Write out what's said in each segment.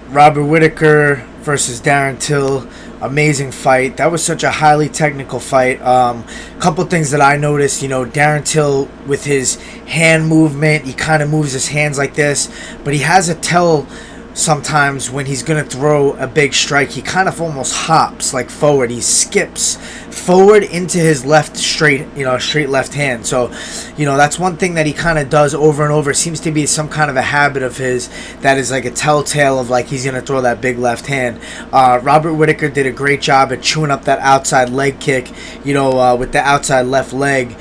Robert Whittaker versus Darren Till. Amazing fight. That was such a highly technical fight. Couple things that I noticed. Darren Till with his hand movement, he kind of moves his hands like this, but he has a tell sometimes when he's going to throw a big strike. He kind of almost hops like forward. He skips forward into his left straight left hand. So that's one thing that he kind of does over and over. It seems to be some kind of a habit of his that is like a telltale of like he's going to throw that big left hand. Robert Whittaker did a great job at chewing up that outside leg kick, with the outside left leg.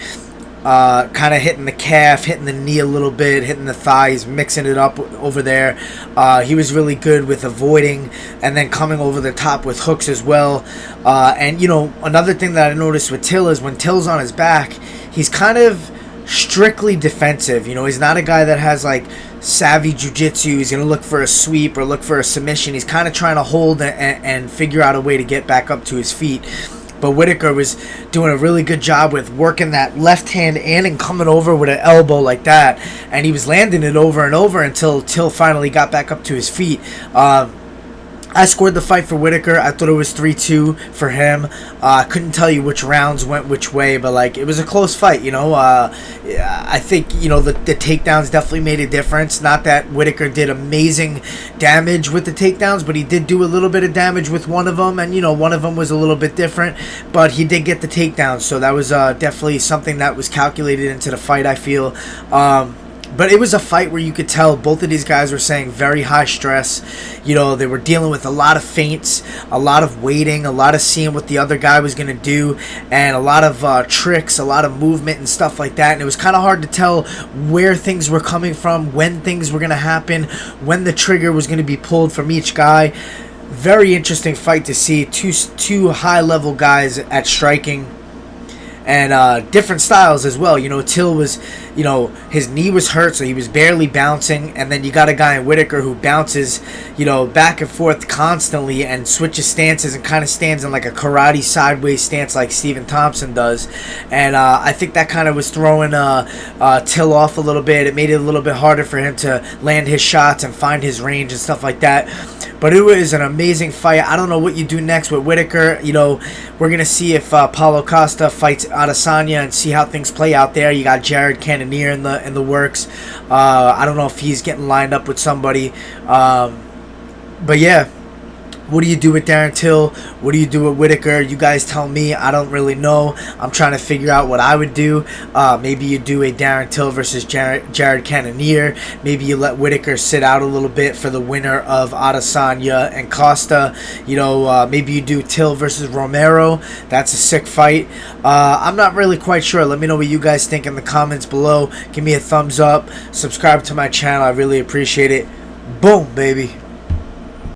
Kind of hitting the calf, hitting the knee a little bit, hitting the thighs, mixing it up over there. He was really good with avoiding and then coming over the top with hooks as well. And another thing that I noticed with Till is when Till's on his back, he's kind of strictly defensive. He's not a guy that has like savvy jiu-jitsu. He's going to look for a sweep or look for a submission. He's kind of trying to hold and figure out a way to get back up to his feet. But Whittaker was doing a really good job with working that left hand in and coming over with an elbow like that. And he was landing it over and over until Till finally got back up to his feet. I scored the fight for Whittaker. I thought it was 3-2 for him. I couldn't tell you which rounds went which way, but it was a close fight. I think the takedowns definitely made a difference. Not that Whittaker did amazing damage with the takedowns, but he did do a little bit of damage with one of them, and one of them was a little bit different, but he did get the takedowns, so that was definitely something that was calculated into the fight, I feel. But it was a fight where you could tell both of these guys were saying very high stress. They were dealing with a lot of feints, a lot of waiting, a lot of seeing what the other guy was going to do, and a lot of tricks, a lot of movement and stuff like that. And it was kind of hard to tell where things were coming from, when things were going to happen, when the trigger was going to be pulled from each guy. Very interesting fight to see. Two high-level guys at striking. And different styles as well. Till was, his knee was hurt, so he was barely bouncing. And then you got a guy in Whittaker who bounces, back and forth constantly and switches stances and kind of stands in like a karate sideways stance like Stephen Thompson does. And I think that kind of was throwing Till off a little bit. It made it a little bit harder for him to land his shots and find his range and stuff like that. But it was an amazing fight. I don't know what you do next with Whittaker. We're going to see if Paulo Costa fights Adesanya and see how things play out there. You got Jared Cannonier in the works. I don't know if he's getting lined up with somebody. But yeah. What do you do with Darren Till? What do you do with Whittaker? You guys tell me. I don't really know. I'm trying to figure out what I would do. Maybe you do a Darren Till versus Jared Cannonier. Maybe you let Whittaker sit out a little bit for the winner of Adesanya and Costa. Maybe you do Till versus Romero. That's a sick fight. I'm not really quite sure. Let me know what you guys think in the comments below. Give me a thumbs up. Subscribe to my channel. I really appreciate it. Boom, baby.